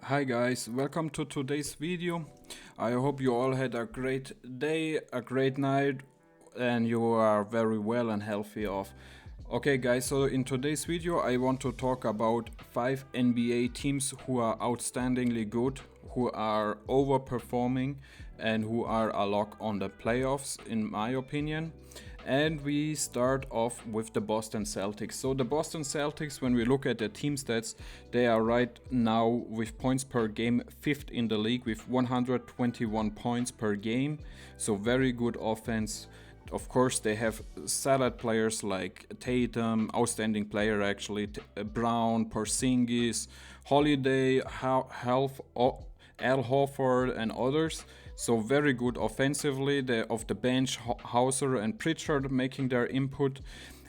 Hi guys, welcome to today's video. I hope you all had a great day, a great night, and you are very well and healthy off. Okay guys, so in today's video I want to talk about 5 NBA teams who are outstandingly good, who are overperforming, and who are a lock on the playoffs in my opinion. And we start off with the Boston Celtics. So the Boston Celtics, when we look at their team stats, they are right now with points per game 5th in the league with 121 points per game. So very good offense. Of course, they have solid players like Tatum, outstanding player actually, Brown, Porzingis, Holiday, Al Horford, and others. So very good offensively. Off the bench, Hauser and Pritchard making their input.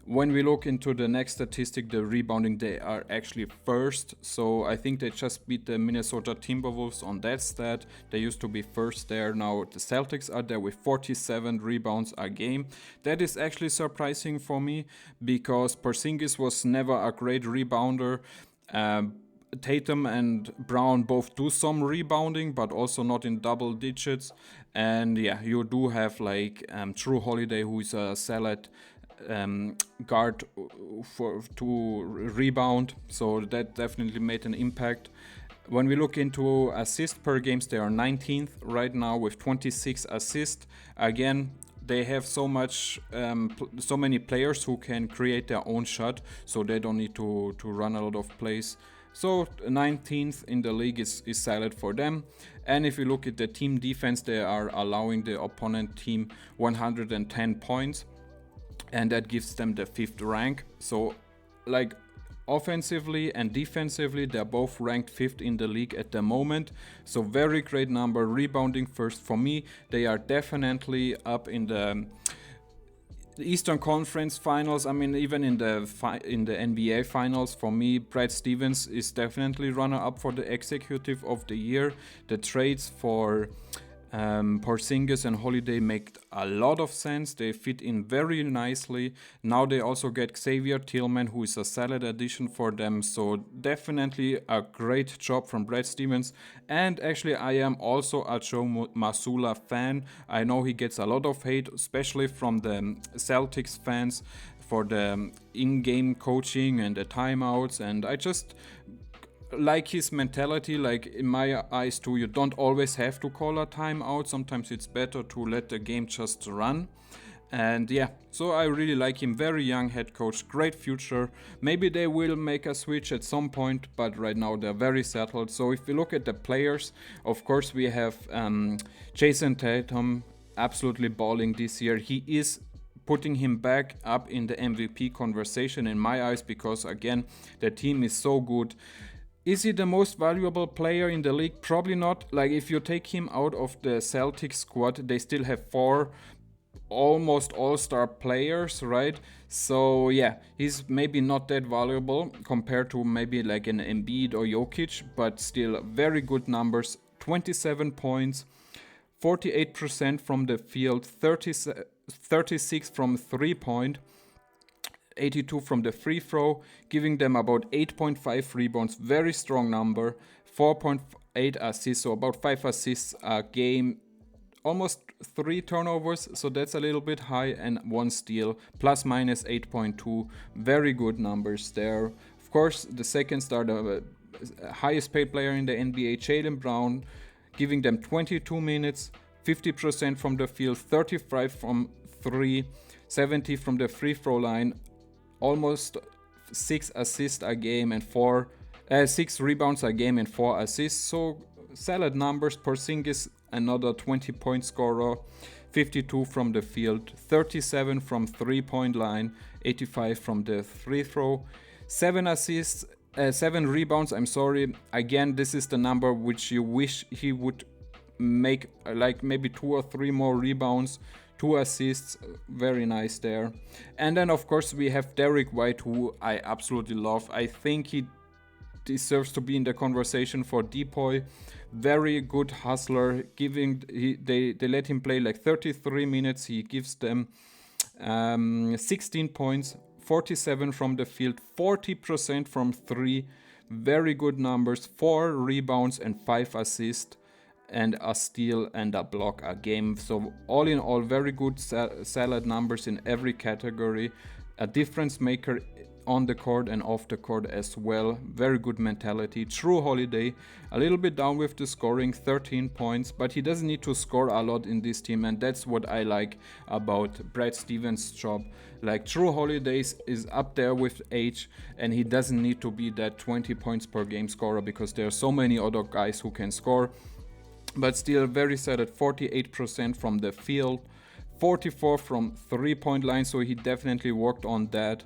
When we look into the next statistic, the rebounding, they are actually first. So I think they just beat the Minnesota Timberwolves on that stat. They used to be first there. Now the Celtics are there with 47 rebounds a game. That is actually surprising for me because Porzingis was never a great rebounder. Tatum and Brown both do some rebounding, but also not in double digits. And yeah, you do have like True Holiday, who is a solid guard to rebound. So that definitely made an impact. When we look into assists per games, they are 19th right now with 26 assists. Again, they have so many players who can create their own shot, so they don't need to run a lot of plays. So 19th in the league is solid for them. And if you look at the team defense, they are allowing the opponent team 110 points, and that gives them the 5th rank. So like offensively and defensively, they're both ranked 5th in the league at the moment. So very great number. Rebounding first for me, they are definitely up in the Eastern Conference Finals. I mean, even in the NBA Finals, for me, Brad Stevens is definitely runner-up for the Executive of the Year. The trades for Porzingis and Holiday make a lot of sense. They fit in very nicely. Now they also get Xavier Tillman, who is a solid addition for them. So definitely a great job from Brad Stevens. And actually, I am also a Joe Masula fan. I know he gets a lot of hate, especially from the Celtics fans, for the in-game coaching and the timeouts. And I just like his mentality. Like in my eyes too, you don't always have to call a timeout. Sometimes it's better to let the game just run. And yeah, so I really like him. Very young head coach, great future. Maybe they will make a switch at some point, but right now they're very settled. So if we look at the players, of course we have Jason Tatum, absolutely balling this year. He is putting him back up in the MVP conversation in my eyes because again, the team is so good. Is he the most valuable player in the league? Probably not. Like if you take him out of the Celtics squad, they still have 4 almost all-star players, right? So yeah, he's maybe not that valuable compared to maybe like an Embiid or Jokic, but still very good numbers. 27 points, 48% from the field, 36 from 3-point, 82 from the free throw, giving them about 8.5 rebounds, very strong number, 4.8 assists, so about 5 assists a game, almost 3 turnovers, so that's a little bit high, and 1 steal, plus minus 8.2, very good numbers there. Of course, the second star, the highest paid player in the NBA, Jaylen Brown, giving them 22 minutes, 50% from the field, 35 from 3, 70 from the free throw line, almost 6 assists a game and 6 rebounds a game and 4 assists. So solid numbers. Porzingis, another 20-point scorer, 52 from the field, 37 from 3-point line, 85 from the free throw, 7 assists, 7 rebounds. I'm sorry. Again, this is the number which you wish he would make, like maybe 2 or 3 more rebounds. 2 assists, very nice there. And then of course we have Derrick White, who I absolutely love. I think he deserves to be in the conversation for Depoy. Very good hustler. They let him play like 33 minutes. He gives them 16 points, 47 from the field, 40% from 3, Very good numbers, 4 rebounds and 5 assists and a steal and a block a game. So all in all, very good solid numbers in every category. A difference maker on the court and off the court as well. Very good mentality. True Holiday, a little bit down with the scoring, 13 points, but he doesn't need to score a lot in this team, and that's what I like about Brad Stevens' job. Like, True Holidays is up there with age, and he doesn't need to be that 20 points per game scorer because there are so many other guys who can score. But still very set at 48% from the field, 44 from 3-point line, so he definitely worked on that.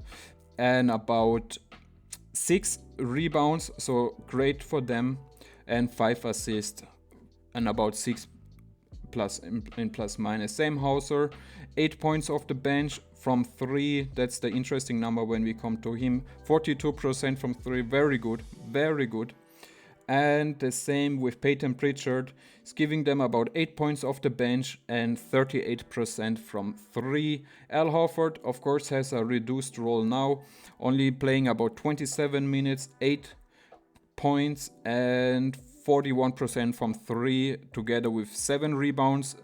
And about 6 rebounds, so great for them, and 5 assists, and about 6 plus in plus minus. Sam Hauser, 8 points off the bench from 3. That's the interesting number when we come to him. 42% from 3, very good, very good. And the same with Peyton Pritchard. It's giving them about 8 points off the bench and 38% from 3. Al Horford, of course, has a reduced role now, only playing about 27 minutes, 8 points and 41% from 3, together with 7 rebounds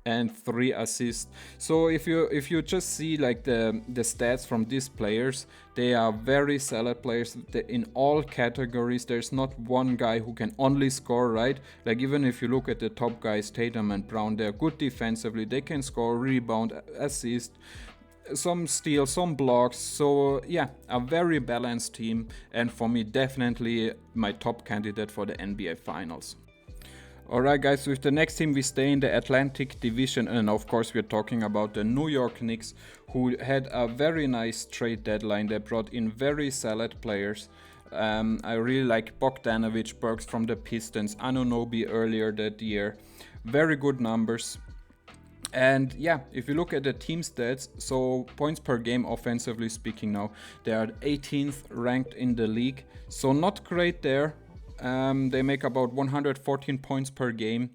and 3 assists. So if you just see like the stats from these players, they are very solid players in all categories. There's not one guy who can only score, right? Like, even if you look at the top guys, Tatum and Brown, they're good defensively. They can score, rebound, assist, some steals, some blocks. So yeah, a very balanced team, and for me definitely my top candidate for the NBA Finals. Alright guys, with the next team we stay in the Atlantic Division, and of course we're talking about the New York Knicks, who had a very nice trade deadline. They brought in very solid players. I really like Bogdanovic, Burks from the Pistons, Anunoby earlier that year. Very good numbers. And yeah, if you look at the team stats, so points per game offensively speaking now, they are 18th ranked in the league, so not great there. They make about 114 points per game.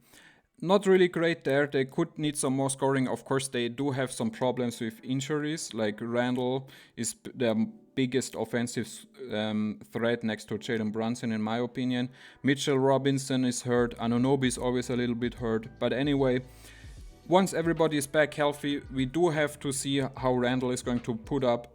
Not really great there. They could need some more scoring. Of course, they do have some problems with injuries. Like, Randall is their biggest offensive threat next to Jalen Brunson, in my opinion. Mitchell Robinson is hurt. Anunoby is always a little bit hurt. But anyway, once everybody is back healthy, we do have to see how Randall is going to put up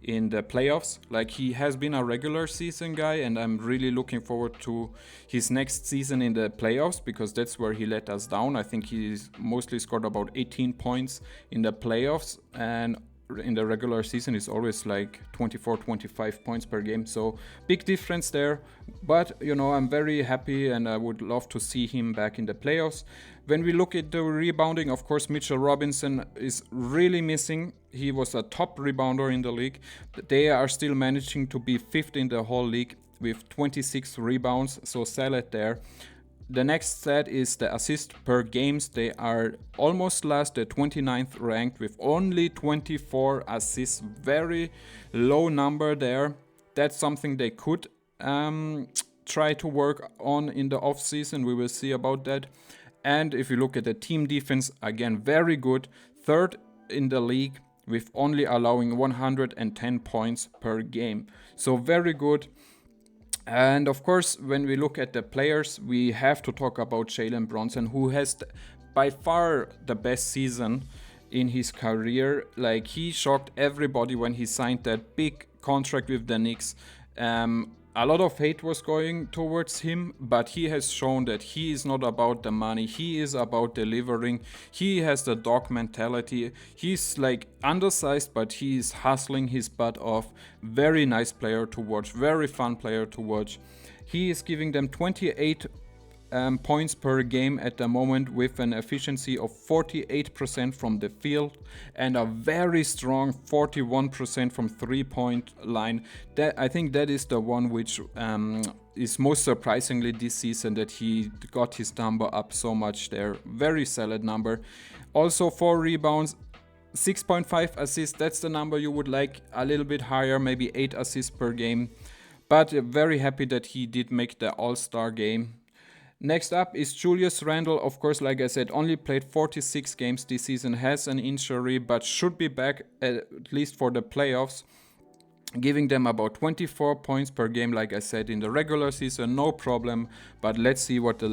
in the playoffs. Like, he has been a regular season guy, and I'm really looking forward to his next season in the playoffs, because that's where he let us down. I think he's mostly scored about 18 points in the playoffs, and in the regular season is always like 24-25 points per game, so big difference there. But you know, I'm very happy and I would love to see him back in the playoffs. When we look at the rebounding, of course Mitchell Robinson is really missing. He was a top rebounder in the league. They are still managing to be 5th in the whole league with 26 rebounds, so solid there. The next stat is the assist per games. They are almost last, the 29th ranked with only 24 assists. Very low number there. That's something they could try to work on in the off season. We will see about that. And if you look at the team defense, again, very good. 3rd in the league with only allowing 110 points per game. So very good. And of course, when we look at the players, we have to talk about Jalen Brunson, who has by far the best season in his career. Like, he shocked everybody when he signed that big contract with the Knicks. A lot of hate was going towards him, but he has shown that he is not about the money. He is about delivering. He has the dog mentality. He's like undersized, but he is hustling his butt off. Very nice player to watch. Very fun player to watch. He is giving them 28 points per game at the moment, with an efficiency of 48% from the field and a very strong 41% from 3-point line. That, I think that is the one which is most surprisingly this season, that he got his number up so much there. Very solid number. Also 4 rebounds, 6.5 assists. That's the number you would like a little bit higher, maybe 8 assists per game. But very happy that he did make the All-Star game. Next up is Julius Randle. Of course, like I said, only played 46 games this season, has an injury, but should be back at least for the playoffs. giving them about 24 points per game, like I said, in the regular season, no problem. But let's see what the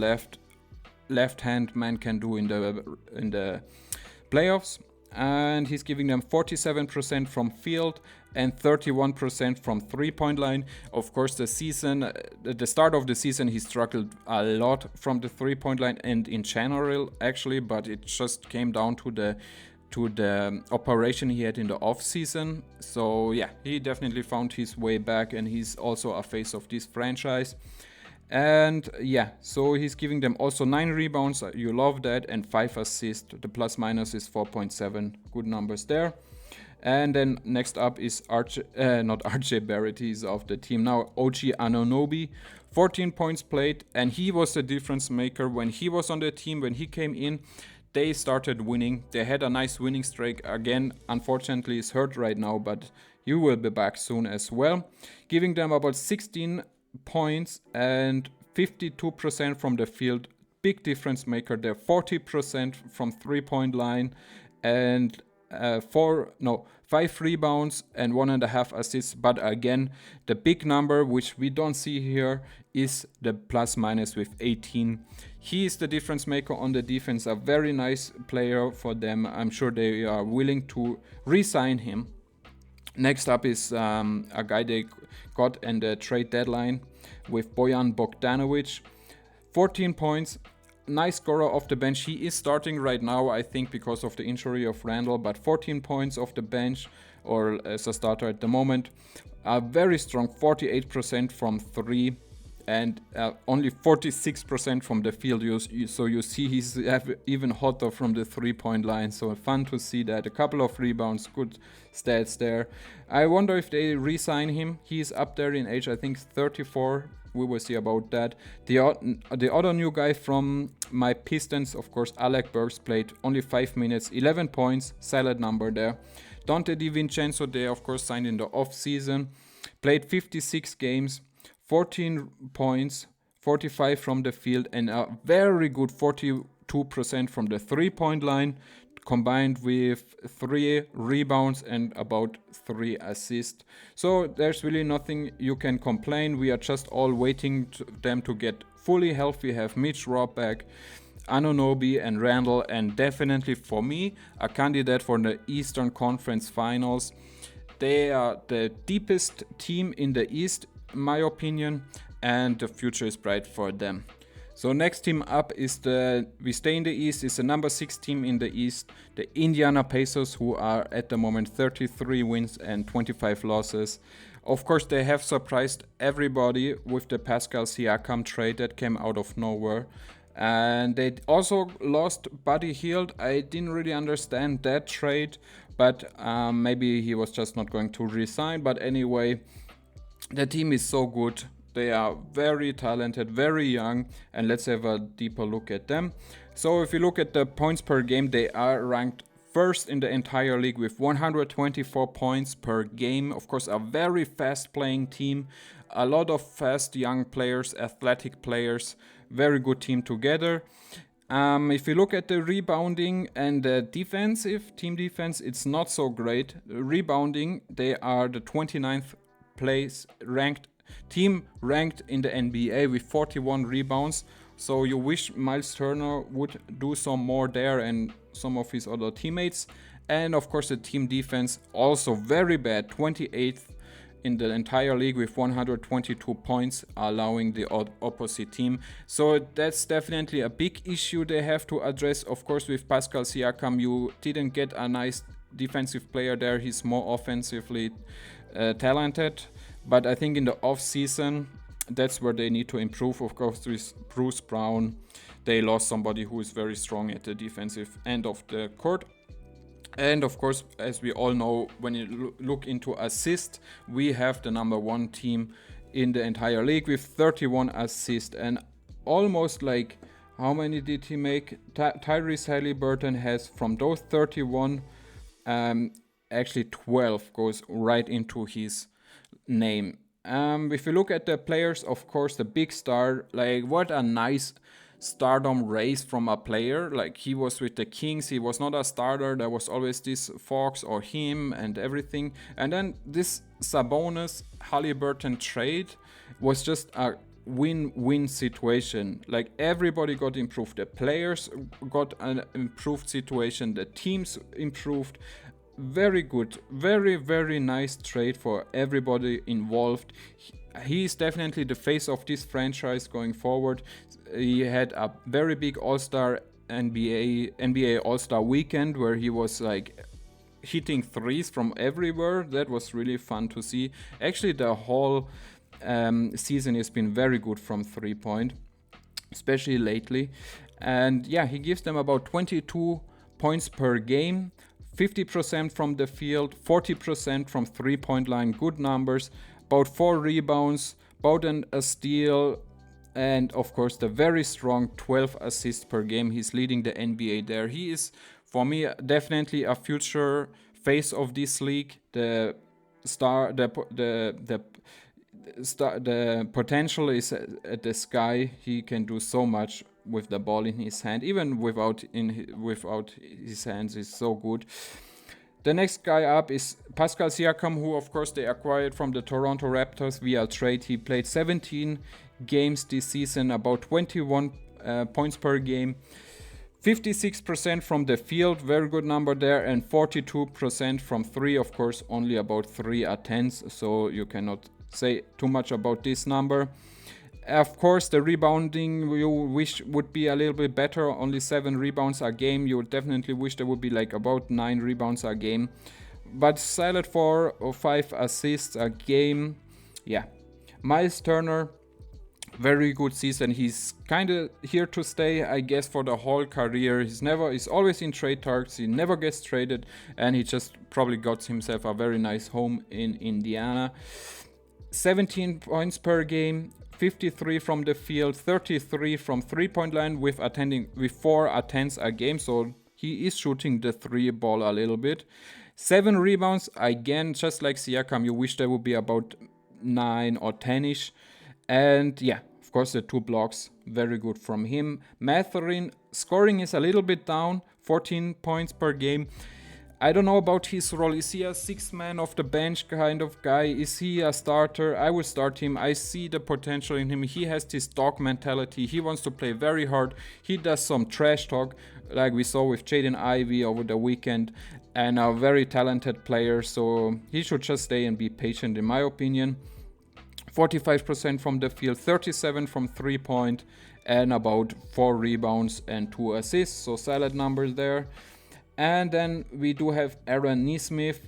left-hand man can do in the playoffs. And he's giving them 47% from field and 31% from three-point line. Of course, the start of the season, he struggled a lot from the three-point line and in general, actually, but it just came down to the operation he had in the off season. So yeah, he definitely found his way back, and he's also a face of this franchise. And yeah, so he's giving them also 9 rebounds, you love that, and 5 assists. The plus minus is 4.7, good numbers there. And then next up is not RJ Barrett, he's off the team now, OG Anunoby, 14 points played, and he was the difference maker when he was on the team. When he came in, they started winning. They had a nice winning streak. Again, unfortunately, he's hurt right now, but he will be back soon as well. Giving them about 16 points and 52% from the field. Big difference maker there. 40% from three-point line and 5 rebounds and 1.5 assists. But again, the big number, which we don't see here, is the plus minus with 18. He is the difference maker on the defense, a very nice player for them. I'm sure they are willing to re-sign him. Next up is a guy they got in the trade deadline with Bojan Bogdanovic. 14 points, nice scorer off the bench. He is starting right now, I think, because of the injury of Randall, but 14 points off the bench or as a starter at the moment. A very strong 48% from 3 and only 46% from the field. So you see he's even hotter from the three-point line. So fun to see that. A couple of rebounds, good stats there. I wonder if they re-sign him. He's up there in age, I think 34. We will see about that. The other new guy from my Pistons, of course, Alec Burks, played only 5 minutes, 11 points, solid number there. Dante DiVincenzo, they of course signed in the off season, played 56 games, 14 points, 45 from the field, and a very good 42% from the three-point line, combined with 3 rebounds and about 3 assists. So there's really nothing you can complain. We are just all waiting them to get fully healthy, have Mitch Robb back, Anunoby and Randall, and definitely for me, a candidate for the Eastern Conference Finals. They are the deepest team in the East, in my opinion, and the future is bright for them. So next team up is we stay in the East, is the number 6 team in the East, the Indiana Pacers, who are at the moment 33 wins and 25 losses. Of course, they have surprised everybody with the Pascal Siakam trade that came out of nowhere. And they also lost Buddy Hield. I didn't really understand that trade, but maybe he was just not going to resign. But anyway, the team is so good. They are very talented, very young, and let's have a deeper look at them. So if you look at the points per game, they are ranked first in the entire league with 124 points per game. Of course, a very fast playing team, a lot of fast young players, athletic players, very good team together. If you look at the rebounding and the team defense, it's not so great. Rebounding, they are the 29th place team ranked in the NBA with 41 rebounds. So you wish Miles Turner would do some more there and some of his other teammates. And of course the team defense also very bad, 28th in the entire league with 122 points, allowing the opposite team. So that's definitely a big issue they have to address. Of course, with Pascal Siakam, you didn't get a nice defensive player there. He's more offensively talented. But I think in the off season, that's where they need to improve. Of course, with Bruce Brown, they lost somebody who is very strong at the defensive end of the court. And of course, as we all know, when you look into assists, we have the number 1 team in the entire league with 31 assists. And almost like, how many did he make? Tyrese Halliburton has, from those 31, actually 12 goes right into his name. If you look at the players, of course, the big star, like what a nice stardom race from a player. Like he was with the Kings, he was not a starter, there was always this Fox or him and everything. And then this Sabonis Halliburton trade was just a win-win situation. Like everybody got improved. The players got an improved situation. The teams improved. Very good, very nice trade for everybody involved. He is definitely the face of this franchise going forward. He had a very big All-Star NBA All-Star weekend where he was like hitting threes from everywhere. That was really fun to see. Actually, the whole season has been very good from 3-point, especially lately. And yeah, he gives them about 22 points per game, 50% from the field, 40% from 3-point line. Good numbers. About 4 rebounds, about a steal, and of course the very strong 12 assists per game. He's leading the NBA there. He is, for me, definitely a future face of this league. The potential is at the sky. He can do so much with the ball in his hand, even without his hands. Is so good. The next guy up is Pascal Siakam, who of course they acquired from the Toronto Raptors via trade. He played 17 games this season, about 21 points per game, 56% from the field, very good number there, and 42% from 3. Of course, only about 3 attempts, so you cannot say too much about this number. Of course, the rebounding you wish would be a little bit better. Only 7 rebounds a game. You would definitely wish there would be like about 9 rebounds a game. But solid 4 or 5 assists a game. Yeah. Miles Turner, very good season. He's kind of here to stay, I guess, for the whole career. He's always in trade talks. He never gets traded, and he just probably got himself a very nice home in Indiana. 17 points per game, 53 from the field, 33 from 3-point line with 4 attempts a game. So he is shooting the 3 ball a little bit. 7 rebounds, again, just like Siakam, you wish there would be about 9 or 10-ish. And yeah, of course, the 2 blocks, very good from him. Mathurin, scoring is a little bit down, 14 points per game. I don't know about his role. Is he a 6th man off the bench kind of guy? Is he a starter? I will start him. I see the potential in him. He has this dog mentality. He wants to play very hard. He does some trash talk like we saw with Jaden Ivey over the weekend, and a very talented player. So he should just stay and be patient in my opinion. 45% from the field, 37 from 3-point, and about 4 rebounds and 2 assists. So solid numbers there. And then we do have Aaron Nesmith,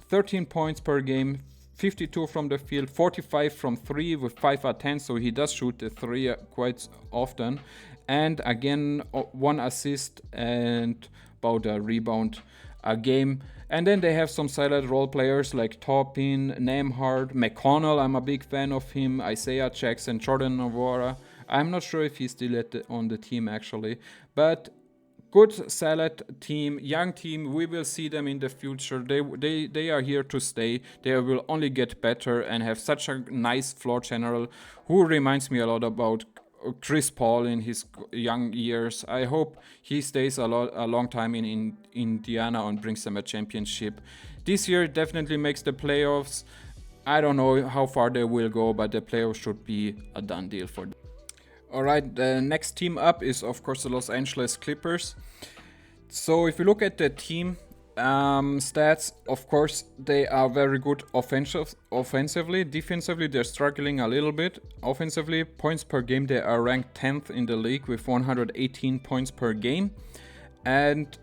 13 points per game, 52 from the field, 45 from 3 with 5 attempts, so he does shoot the 3 quite often. And again, 1 assist and about a rebound a game. And then they have some solid role players like Taupin, Nembhard, McConnell, I'm a big fan of him, Isaiah Jackson, Jordan Nwora. I'm not sure if he's still on the team actually, but good, solid team, young team. We will see them in the future. They are here to stay. They will only get better and have such a nice floor general who reminds me a lot about Chris Paul in his young years. I hope he stays a long time in Indiana and brings them a championship. This year definitely makes the playoffs. I don't know how far they will go, but the playoffs should be a done deal for them. Alright, the next team up is of course the Los Angeles Clippers. So if you look at the team stats, of course they are very good offensively. Defensively they're struggling a little bit. Offensively, points per game, they are ranked 10th in the league with 118 points per game and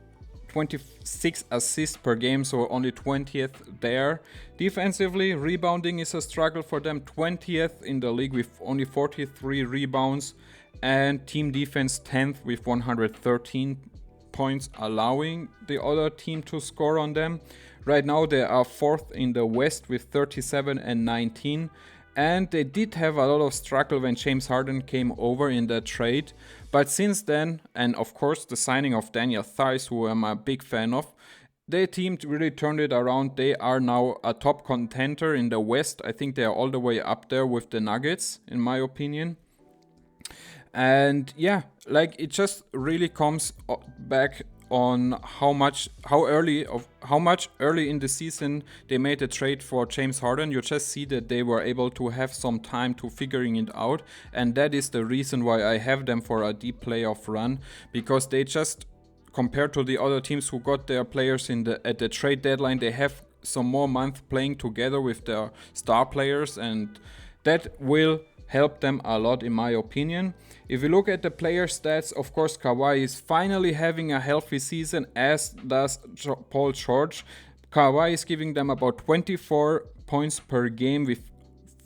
26 assists per game, so only 20th there. Defensively, rebounding is a struggle for them, 20th in the league with only 43 rebounds, and team defense 10th with 113 points, allowing the other team to score on them. Right now they are 4th in the West with 37 and 19, and they did have a lot of struggle when James Harden came over in the trade. But since then, and of course the signing of Daniel Theis, who I'm a big fan of, their team really turned it around. They are now a top contender in the West. I think they are all the way up there with the Nuggets, in my opinion. And yeah, like it just really comes back on how much early in the season they made a trade for James Harden. You just see that they were able to have some time to figuring it out, and that is the reason why I have them for a deep playoff run, because they just, compared to the other teams who got their players at the trade deadline, they have some more months playing together with their star players, and that will help them a lot in my opinion. If you look at the player stats, of course Kawhi is finally having a healthy season, as does Paul George. Kawhi is giving them about 24 points per game with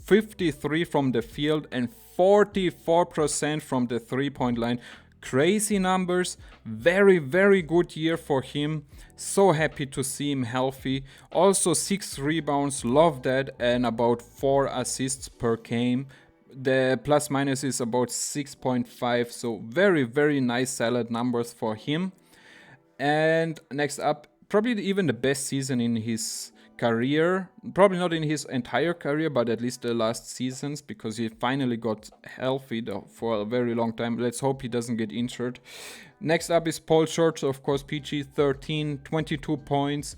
53 from the field and 44% from the 3-point line. Crazy numbers. Very, very good year for him. So happy to see him healthy. Also 6 rebounds, love that, and about 4 assists per game. The plus minus is about 6.5, so very, very nice solid numbers for him. And next up, probably even the best season in his career, probably not in his entire career, but at least the last seasons, because he finally got healthy for a very long time. Let's hope he doesn't get injured. Next up is Paul George, of course, PG 13, 22 points,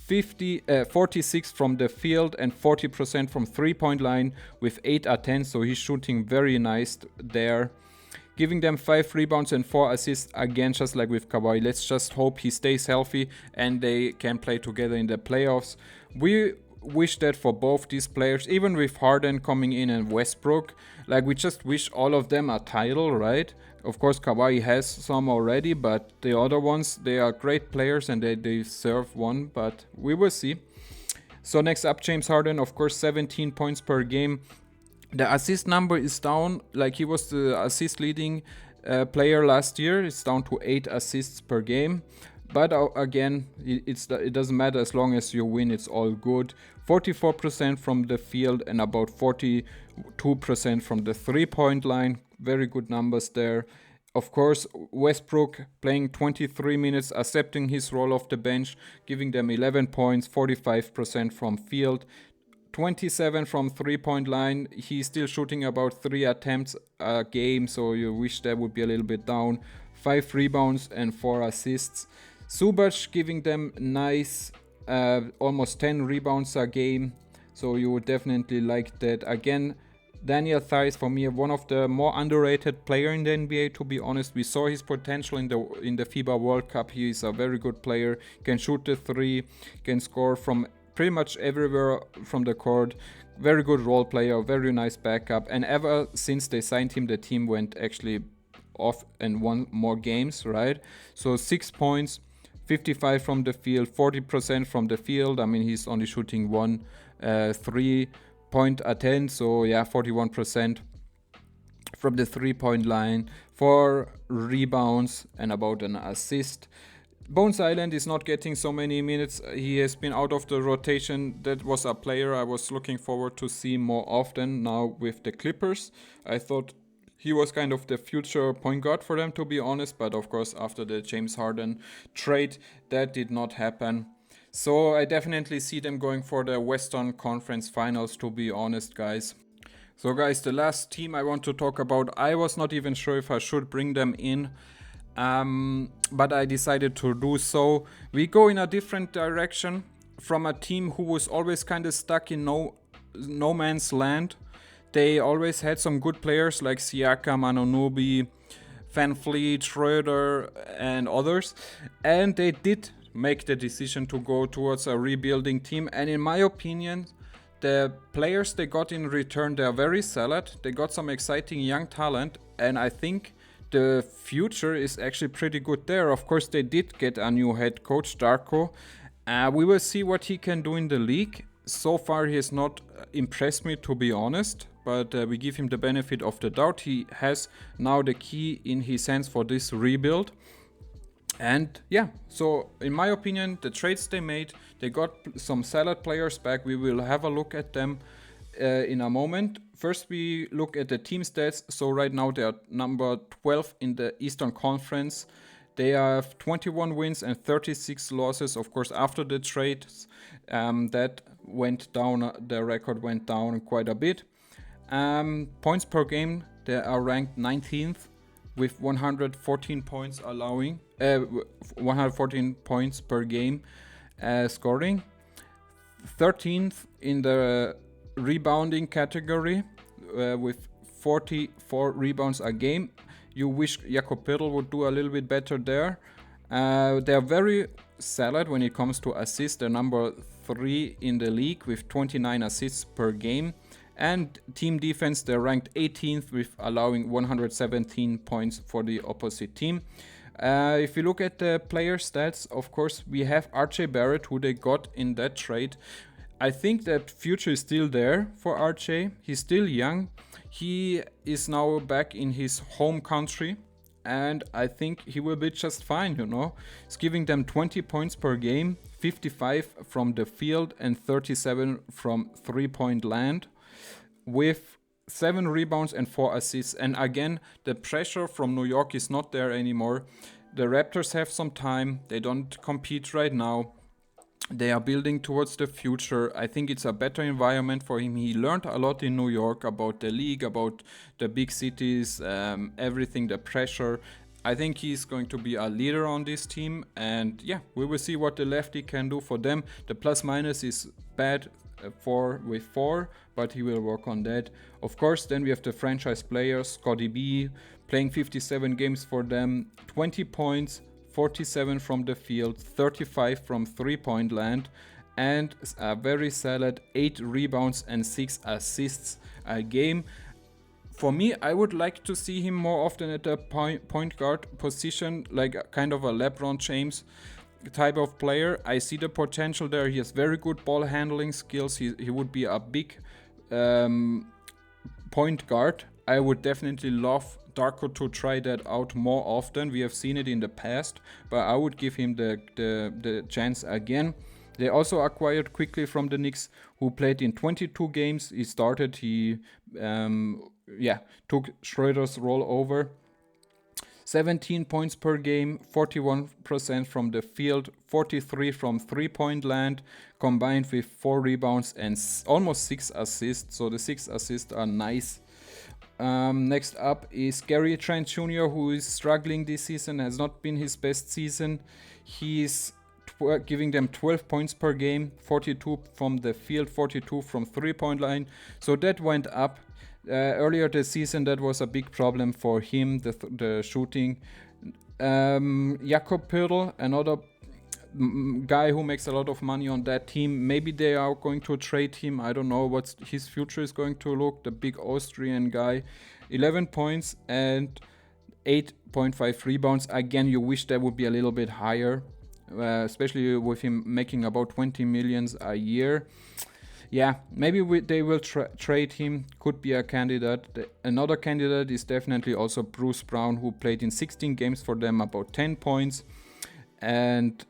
46 from the field and 40% from 3-point line with 8 attempts, so he's shooting very nice there. Giving them 5 rebounds and 4 assists, again just like with Kawhi. Let's just hope he stays healthy and they can play together in the playoffs. We wish that for both these players, even with Harden coming in and Westbrook. Like, we just wish all of them a title, right? Of course Kawhi has some already, but the other ones, they are great players and they deserve one, but we will see. So next up, James Harden, of course, 17 points per game. The assist number is down, like he was the assist leading player last year. It's down to 8 assists per game. But again, it doesn't matter, as long as you win, it's all good. 44% from the field and about 42% from the 3-point line. Very good numbers there. Of course, Westbrook playing 23 minutes, accepting his role off the bench, giving them 11 points, 45% from field, 27 from 3-point line. He's still shooting about 3 attempts a game, so you wish that would be a little bit down. 5 rebounds and 4 assists. Zubac giving them nice, almost 10 rebounds a game, so you would definitely like that. Again, Daniel Theis, for me, one of the more underrated player in the NBA, to be honest. We saw his potential in the FIBA World Cup. He is a very good player, can shoot the 3, can score from pretty much everywhere from the court. Very good role player, very nice backup, and ever since they signed him, the team went actually off and won more games, right? So 6 points, 55 from the field, 40% from the field. I mean, he's only shooting 1 3-point attempt, so yeah, 41% from the 3-point line, 4 rebounds and about an assist. Bones Island is not getting so many minutes. He has been out of the rotation. That was a player I was looking forward to see more often now with the Clippers. I thought he was kind of the future point guard for them, to be honest, but of course after the James Harden trade, that did not happen. So I definitely see them going for the Western Conference Finals, to be honest, guys. So guys, the last team I want to talk about, I was not even sure if I should bring them in, but I decided to do so. We go in a different direction from a team who was always kind of stuck in no man's land. They always had some good players like Siakam, Anunoby, Van Fleet, Schroeder, and others, and they did make the decision to go towards a rebuilding team. And in my opinion, the players they got in return, they are very solid. They got some exciting young talent, and I think the future is actually pretty good there. Of course, they did get a new head coach, Darko. We will see what he can do in the league. So far, he has not impressed me, to be honest, but we give him the benefit of the doubt. He has now the key in his hands for this rebuild. And yeah, so in my opinion, the trades they made, they got some solid players back. We will have a look at them in a moment. First, we look at the team stats. So right now they are number 12 in the Eastern Conference. They have 21 wins and 36 losses. Of course, after the trades, that went down. The record went down quite a bit. Points per game, they are ranked 19th. with 114 points allowing 114 points per game scoring. 13th in the rebounding category with 44 rebounds a game. You wish Jakob Poeltl would do a little bit better there. They're very solid when it comes to assists. They're number 3 in the league with 29 assists per game. And team defense, they're ranked 18th with allowing 117 points for the opposite team. If you look at the player stats, of course, we have RJ Barrett, who they got in that trade. I think that future is still there for RJ. He's still young. He is now back in his home country, and I think he will be just fine, you know. He's giving them 20 points per game, 55 from the field and 37 from three-point land, with 7 rebounds and 4 assists. And again, the pressure from New York is not there anymore. The Raptors have some time. They don't compete right now. They are building towards the future. I think it's a better environment for him. He learned a lot in New York about the league, about the big cities, everything, the pressure. I think he's going to be a leader on this team. And yeah, we will see what the lefty can do for them. The plus minus is bad. 4 with 4, but he will work on that. Of course, then we have the franchise players. Scotty B playing 57 games for them, 20 points, 47 from the field, 35 from three-point land, and a very solid 8 rebounds and 6 assists a game. For me, I would like to see him more often at the point guard position, like a kind of a LeBron James type of player. I see the potential there. He has very good ball handling skills. He would be a big point guard. I would definitely love Darko to try that out more often. We have seen it in the past, but I would give him the chance again. They also acquired quickly from the Knicks, who played in 22 games. He started, took Schroeder's role over. 17 points per game, 41% from the field, 43 from three-point land, combined with 4 rebounds and almost 6 assists. So the 6 assists are nice. Next up is Gary Trent Jr., who is struggling this season, has not been his best season. He's giving them 12 points per game, 42 from the field, 42 from three-point line. So that went up. Earlier this season, that was a big problem for him, the shooting. Jakob Poeltl, another guy who makes a lot of money on that team. Maybe they are going to trade him. I don't know what his future is going to look. The big Austrian guy. 11 points and 8.5 rebounds. Again, you wish that would be a little bit higher, especially with him making about 20 million a year. Yeah, maybe they will trade him. Could be a candidate. Another candidate is definitely also Bruce Brown, who played in 16 games for them, about 10 points and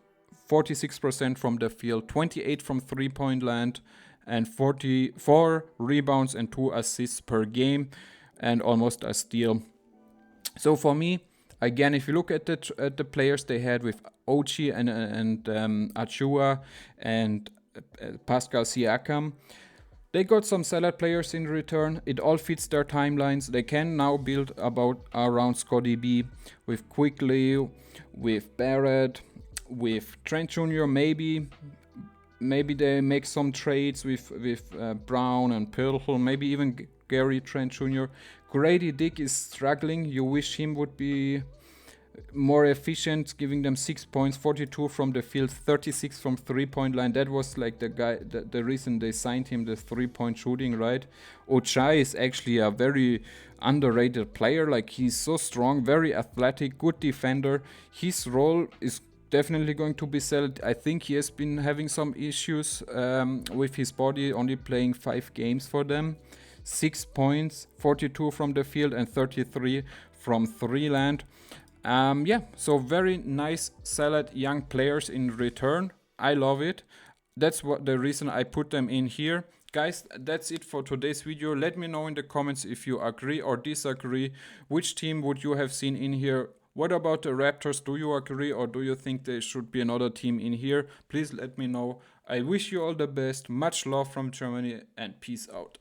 46% from the field, 28 from three-point land, and 44 rebounds and 2 assists per game, and almost a steal. So for me, again, if you look at the players they had with Ochi and Achua and Pascal Siakam, they got some solid players in return. It all fits their timelines. They can now build around Scotty B with Quickly, with Barrett, with Trent Jr. Maybe they make some trades with Brown and Poeltl, maybe even Gary Trent Jr. Grady Dick is struggling. You wish him would be more efficient, giving them 6 points, 42 from the field, 36 from three-point line. That was like the reason they signed him, the three-point shooting, right? Ochai is actually a very underrated player. Like, he's so strong, very athletic, good defender. His role is definitely going to be solid. I think he has been having some issues with his body, only playing 5 games for them. 6 points, 42 from the field and 33 from three land. So very nice, solid young players in return. I love it. That's the reason I put them in here. Guys, that's it for today's video. Let me know in the comments if you agree or disagree. Which team would you have seen in here? What about the Raptors? Do you agree, or do you think there should be another team in here? Please let me know. I wish you all the best. Much love from Germany, and peace out.